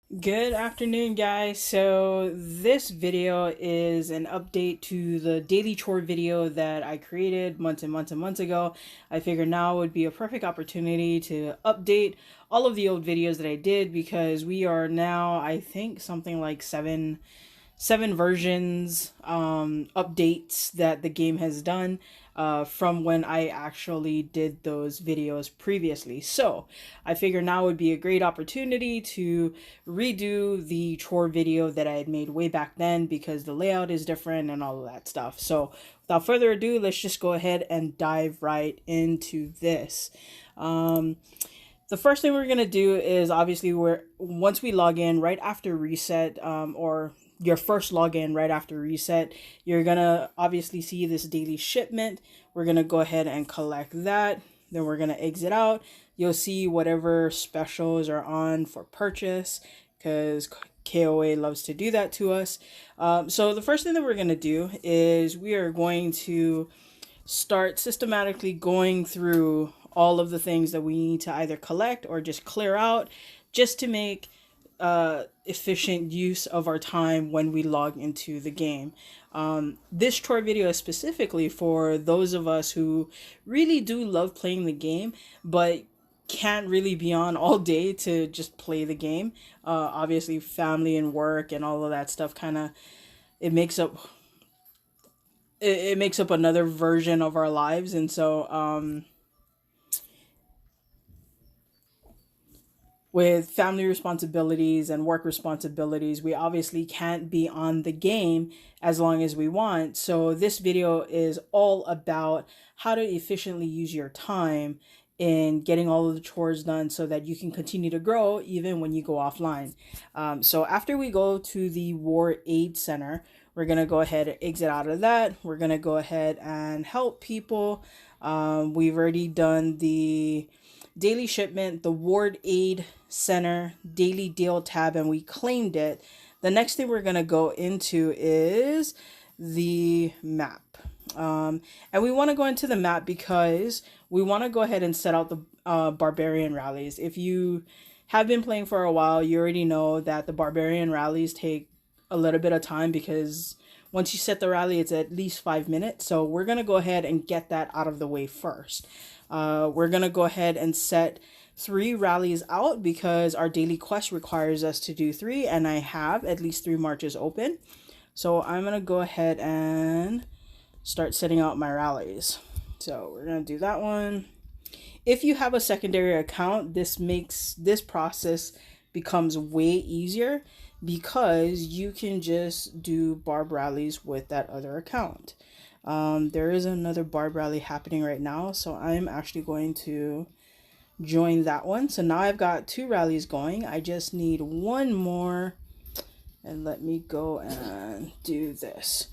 Good afternoon, guys. So, this video is an update to the daily chore video that I created months and months and months ago. I figured now would be a perfect opportunity to update all of the old videos that I did because we are now, I think, something like seven versions updates that the game has done from when I actually did those videos previously. So I figured now would be a great opportunity to redo the chore video that I had made way back then because the layout is different and all of that stuff. So without further ado, let's just go ahead and dive right into this. The first thing we're gonna do is obviously once we log in right after reset, or your first login right after reset, you're gonna obviously see this daily shipment. We're gonna go ahead and collect that. Then we're gonna exit out. You'll see whatever specials are on for purchase because KOA loves to do that to us. So the first thing that we're gonna do is we are going to start systematically going through all of the things that we need to either collect or just clear out just to make efficient use of our time when we log into the game. This chore video is specifically for those of us who really do love playing the game, but can't really be on all day to just play the game. Obviously, family and work and all of that stuff kind of it makes up it makes up another version of our lives, and so with family responsibilities and work responsibilities, we obviously can't be on the game as long as we want. So this video is all about how to efficiently use your time in getting all of the chores done so that you can continue to grow even when you go offline. So after we go to the War Aid Center, we're going to go ahead and exit out of that. We're going to go ahead and help people. We've already done the daily shipment, the Ward Aid Center daily deal tab, and we claimed it. The next thing we're going to go into is the map. And we want to go into the map because we want to go ahead and set out the barbarian rallies. If you have been playing for a while, you already know that the barbarian rallies take a little bit of time because once you set the rally, it's at least 5 minutes. So we're going to go ahead and get that out of the way first. We're going to go ahead and set 3 rallies out because our daily quest requires us to do 3, and I have at least 3 marches open. So I'm going to go ahead and start setting out my rallies. So we're going to do that one. If you have a secondary account, this makes this process becomes way easier because you can just do barb rallies with that other account. There is another barb rally happening right now, so I'm actually going to join that one. So now I've got 2 rallies going. I just need one more, and let me go and do this.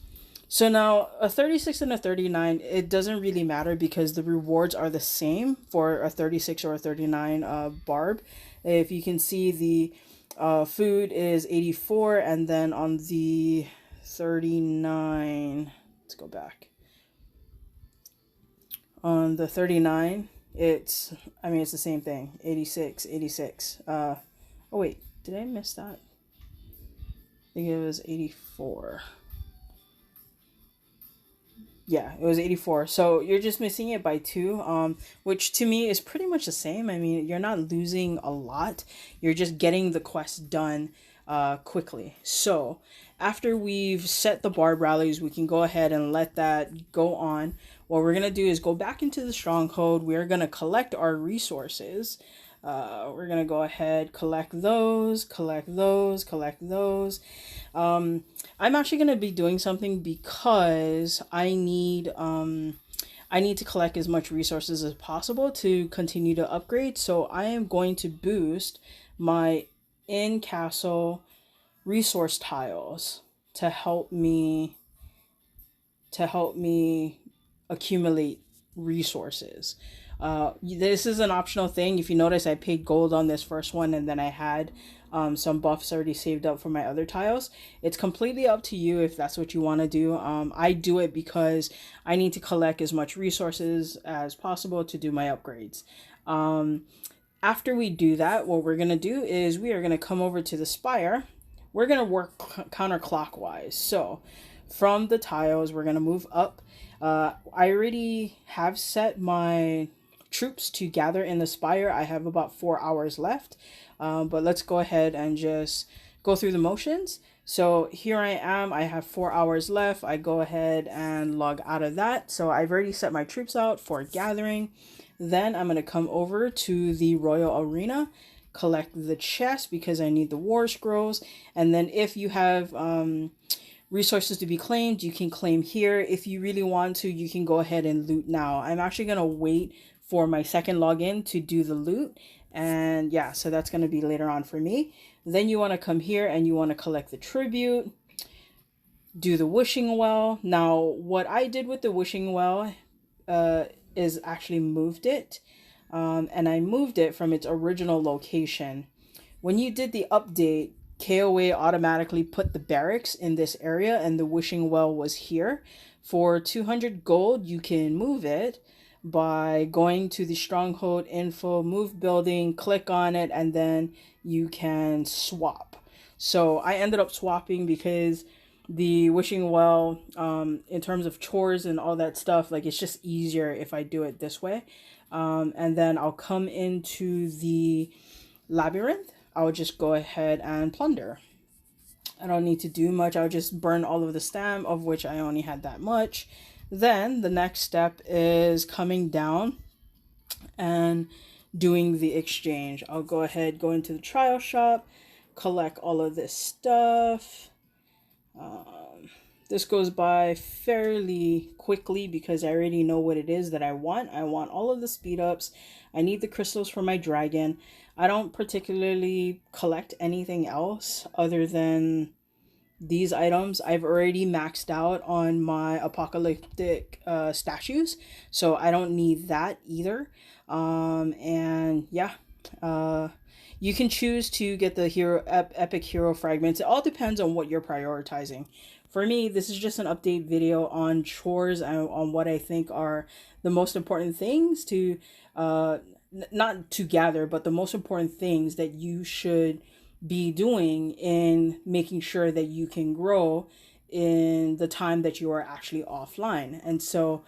So now a 36 and a 39, it doesn't really matter because the rewards are the same for a 36 or a 39 barb. If you can see, the food is 84, and then on the 39, let's go back. On the 39, it's the same thing, 86, 86. Oh wait, did I miss that? I think it was 84. Yeah, it was 84. So you're just missing it by 2, which to me is pretty much the same. I mean, you're not losing a lot. You're just getting the quest done quickly. So after we've set the barb rallies, we can go ahead and let that go on. What we're going to do is go back into the stronghold. We're going to collect our resources. We're going to go ahead, collect those, collect those, collect those. I'm actually going to be doing something because I need to collect as much resources as possible to continue to upgrade. So I am going to boost my in castle resource tiles to help me accumulate resources. This is an optional thing. If you notice, I paid gold on this first one, and then I had some buffs already saved up for my other tiles. It's completely up to you if that's what you want to do. I do it because I need to collect as much resources as possible to do my upgrades. After we do that, what we're going to do is we are going to come over to the spire. We're going to work counterclockwise. So from the tiles, we're going to move up. I already have set my troops to gather in the spire. I have about 4 hours left, but let's go ahead and just go through the motions. So here I am, I have 4 hours left. I go ahead and log out of that. So I've already set my troops out for gathering. Then I'm going to come over to the Royal Arena, collect the chest because I need the war scrolls. And then if you have resources to be claimed, you can claim here. If you really want to, you can go ahead and loot now. I'm actually going to wait for my second login to do the loot. And yeah, so that's going to be later on for me. Then you want to come here and you want to collect the tribute, do the wishing well. Now, what I did with the wishing well is actually moved it. And I moved it from its original location. When you did the update, KOA automatically put the barracks in this area and the wishing well was here. For 200 gold, you can move it by going to the stronghold info, move building, click on it, and then you can swap. So I ended up swapping because the wishing well, in terms of chores and all that stuff, like it's just easier if I do it this way. And then I'll come into the labyrinth. I'll just go ahead and plunder. I don't need to do much. I'll just burn all of the stam, of which I only had that much. Then the next step is coming down and doing the exchange. I'll go ahead, go into the trial shop, collect all of this stuff. This goes by fairly quickly because I already know what it is that I want. I want all of the speed ups. I need the crystals for my dragon. I don't particularly collect anything else other than these items. I've already maxed out on my apocalyptic statues, so I don't need that either. And yeah, you can choose to get the epic hero fragments. It all depends on what you're prioritizing. For me, this is just an update video on chores and on what I think are the most important things to not to gather, but the most important things that you should be doing in making sure that you can grow in the time that you are actually offline. And so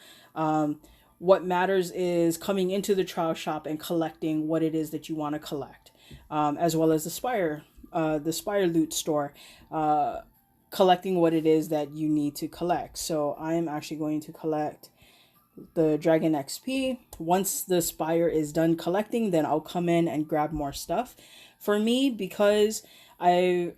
what matters is coming into the trial shop and collecting what it is that you want to collect, as well as the spire loot store, collecting what it is that you need to collect. So I'm actually going to collect the dragon XP. Once the spire is done collecting, then I'll come in and grab more stuff. For me, because I'm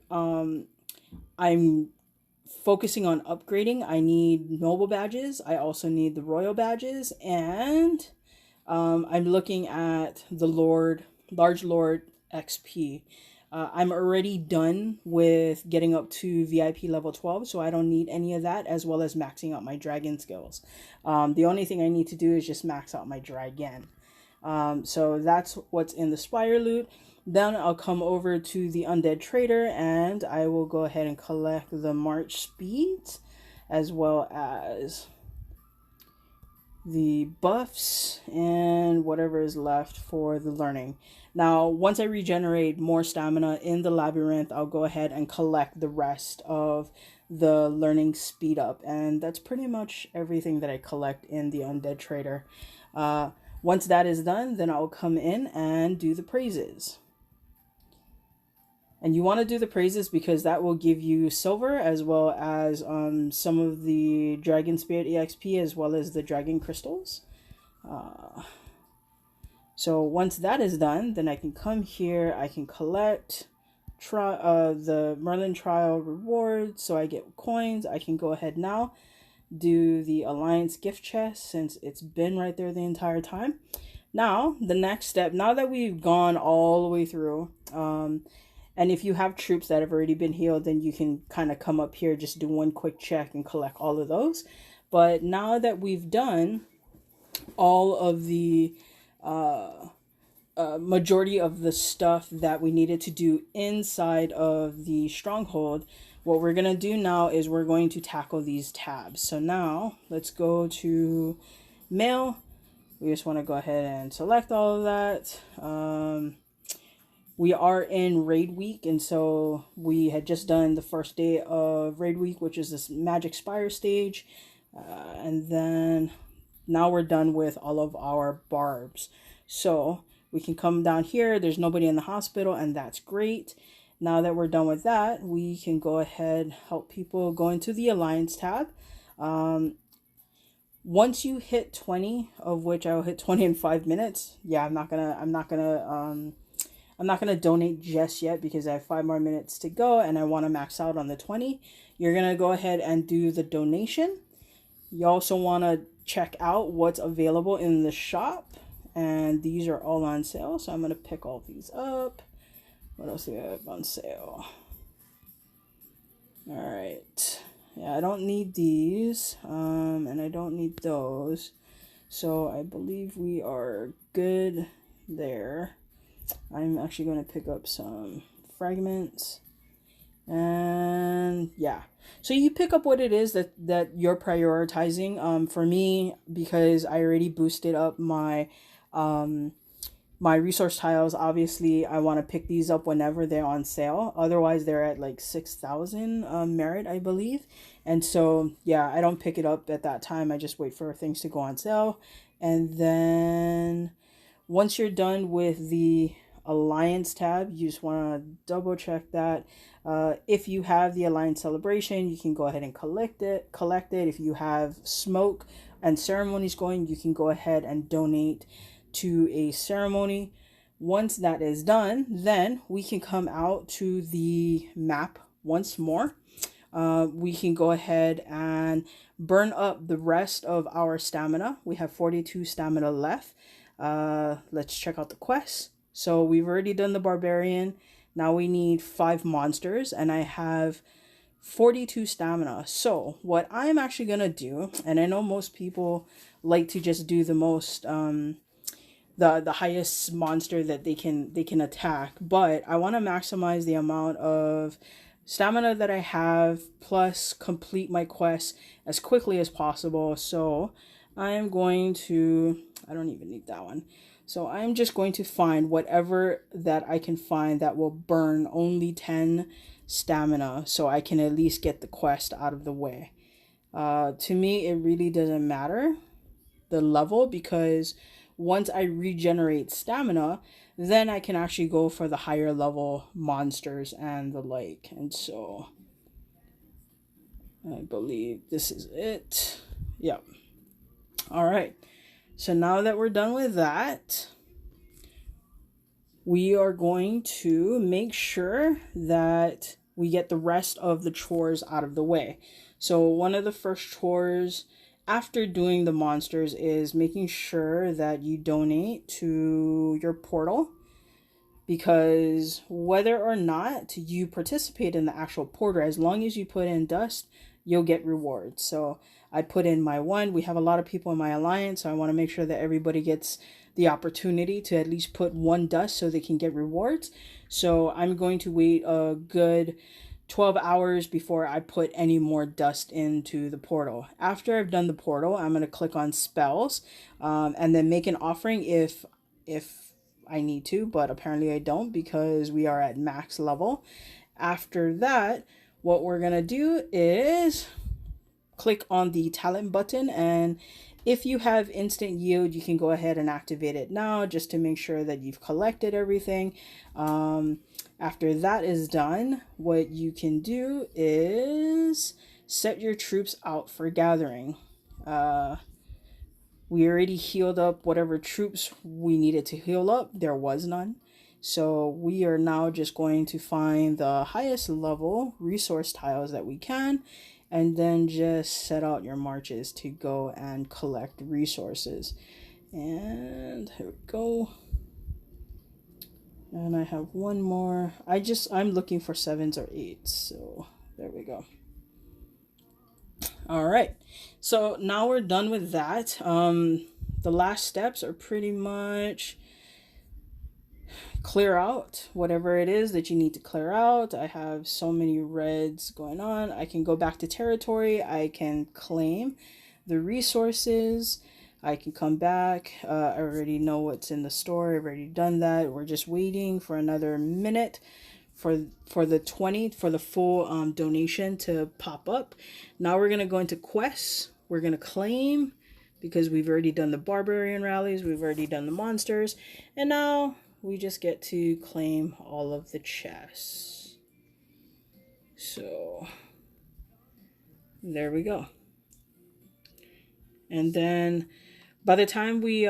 focusing on upgrading, I need noble badges. I also need the royal badges, and I'm looking at the large lord XP. I'm already done with getting up to VIP level 12, so I don't need any of that, as well as maxing out my dragon skills. The only thing I need to do is just max out my dragon. So that's what's in the spire loot. Then I'll come over to the undead trader and I will go ahead and collect the march speeds, as well as the buffs and whatever is left for the learning. Now, once I regenerate more stamina in the labyrinth, I'll go ahead and collect the rest of the learning speed up. And that's pretty much everything that I collect in the undead trader. Once that is done, then I'll come in and do the praises. And you want to do the praises because that will give you silver, as well as some of the dragon spirit EXP, as well as the dragon crystals. So once that is done, then I can come here, I can collect the Merlin trial rewards, so I get coins. I can go ahead now, do the Alliance gift chest, since it's been right there the entire time. Now, the next step, now that we've gone all the way through, and if you have troops that have already been healed, then you can kind of come up here, just do one quick check and collect all of those. But now that we've done all of the majority of the stuff that we needed to do inside of the stronghold, what we're going to do now is we're going to tackle these tabs. So now let's go to mail. We just want to go ahead and select all of that. We are in raid week, and so we had just done the first day of raid week, which is this magic spire stage. And then now we're done with all of our barbs. So we can come down here. There's nobody in the hospital, and that's great. Now that we're done with that, we can go ahead, help people go into the Alliance tab. Once you hit 20, of which I'll hit 20 in 5 minutes. Yeah, I'm not gonna donate just yet because I have 5 more minutes to go and I want to max out on the 20. You're gonna go ahead and do the donation. You also want to check out what's available in the shop, and these are all on sale, so I'm gonna pick all these up. What else do we have on sale? All right. Yeah, I don't need these, and I don't need those. So I believe we are good there. I'm actually going to pick up some fragments. And yeah. So you pick up what it is that you're prioritizing. For me, because I already boosted up my my resource tiles, obviously I want to pick these up whenever they're on sale. Otherwise they're at like 6,000 merit, I believe. And so yeah, I don't pick it up at that time. I just wait for things to go on sale. And then once you're done with the Alliance tab, you just want to double check that. If you have the Alliance celebration, you can go ahead and collect it. If you have smoke and ceremonies going, you can go ahead and donate to a ceremony. Once that is done, then we can come out to the map once more. We can go ahead and burn up the rest of our stamina. We have 42 stamina left. Let's check out the quest. So we've already done the barbarian. Now we need 5 monsters, and I have 42 stamina. So what I'm actually gonna do, and I know most people like to just do the most the highest monster that they can attack, but I want to maximize the amount of stamina that I have plus complete my quest as quickly as possible. So I am going to, I don't even need that one. So I'm just going to find whatever that I can find that will burn only 10 stamina, so I can at least get the quest out of the way. To me, it really doesn't matter the level, because once I regenerate stamina, then I can actually go for the higher level monsters and the like. And so I believe this is it. Yep. All right. So now that we're done with that, we are going to make sure that we get the rest of the chores out of the way. So one of the first chores after doing the monsters is making sure that you donate to your portal, because whether or not you participate in the actual portal, as long as you put in dust, you'll get rewards. So I put in my one. We have a lot of people in my alliance, so I want to make sure that everybody gets the opportunity to at least put 1 dust so they can get rewards. So I'm going to wait a good 12 hours before I put any more dust into the portal. After I've done the portal, I'm going to click on spells, and then make an offering if I need to, but apparently I don't because we are at max level. After that, what we're going to do is click on the talent button, and if you have instant yield, you can go ahead and activate it now just to make sure that you've collected everything. After that is done, what you can do is set your troops out for gathering. We already healed up whatever troops we needed to heal up. There was none. So we are now just going to find the highest level resource tiles that we can, and then just set out your marches to go and collect resources. And here we go. And I have one more. I'm looking for 7s or 8s. So there we go. All right. So now we're done with that. The last steps are pretty much clear out whatever it is that you need to clear out. I have so many reds going on. I can go back to territory. I can claim the resources. I can come back. I already know what's in the store. I've already done that. We're just waiting for another minute for the full donation to pop up. Now we're gonna go into quests. We're gonna claim because we've already done the barbarian rallies. We've already done the monsters, and now we just get to claim all of the chests. So there we go. And then by the time we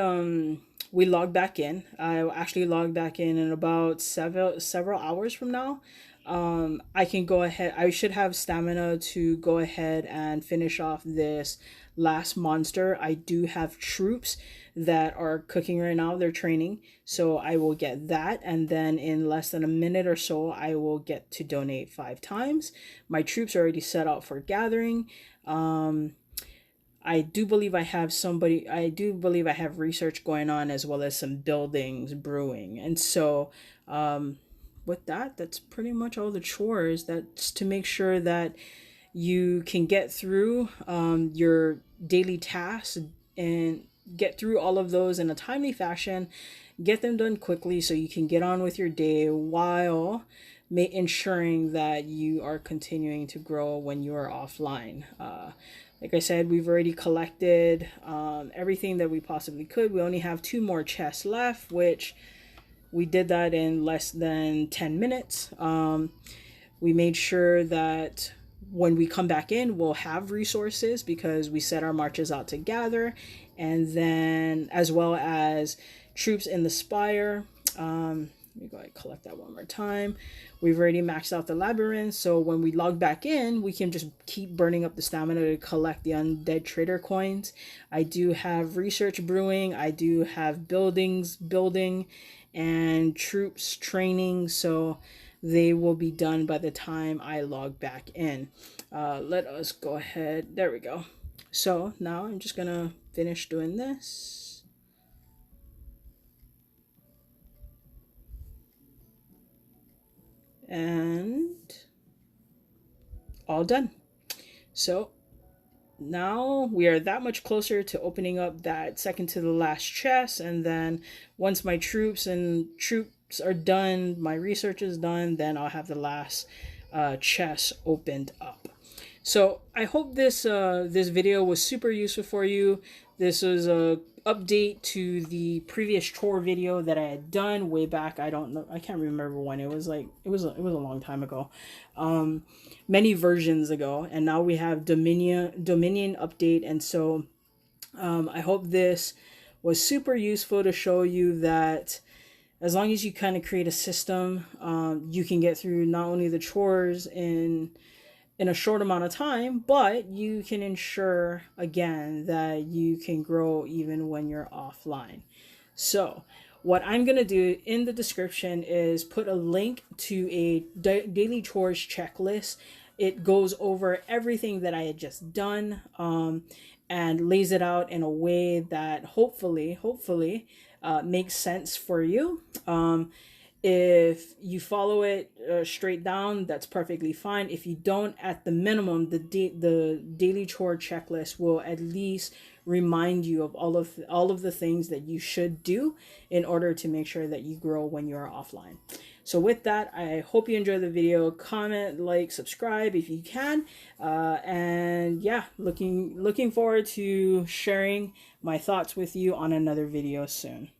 log back in, I actually log back in about several hours from now. I can go ahead. I should have stamina to go ahead and finish off this last monster. I do have troops that are cooking right now. They're training, so I will get that, and then in less than a minute or so, I will get to donate 5 times. My troops are already set out for gathering. I do believe I do believe I have research going on as well as some buildings brewing. And so, with that, that's pretty much all the chores. That's to make sure that you can get through your daily tasks and get through all of those in a timely fashion, get them done quickly so you can get on with your day while ensuring that you are continuing to grow when you are offline. Like I said, we've already collected everything that we possibly could. We only have 2 more chests left, which we did that in less than 10 minutes. We made sure that when we come back in, we'll have resources because we set our marches out to gather, and then as well as troops in the spire. Let me go ahead and collect that one more time. We've already maxed out the labyrinth, so when we log back in, we can just keep burning up the stamina to collect the undead trader coins. I do have research brewing. I do have buildings building and troops training, so they will be done by the time I log back in. Let us go ahead. There we go. So now I'm just gonna finish doing this. And all done. So now we are that much closer to opening up that second to the last chest, and then once my troops are done, my research is done, then I'll have the last chest opened up. So I hope this video was super useful for you. This was a update to the previous chore video that I had done way back. I don't know, I can't remember when. It was like it was a long time ago, many versions ago, and now we have Dominion update. And so I hope this was super useful to show you that as long as you kind of create a system, you can get through not only the chores in a short amount of time, but you can ensure again that you can grow even when you're offline. So what I'm going to do in the description is put a link to a daily chores checklist. It goes over everything that I had just done and lays it out in a way that hopefully makes sense for you. If you follow it straight down, that's perfectly fine. If you don't, at the minimum, the daily chore checklist will at least remind you of all of the things that you should do in order to make sure that you grow when you are offline. So with that, I hope you enjoy the video. Comment, like, subscribe if you can, and yeah, looking forward to sharing my thoughts with you on another video soon.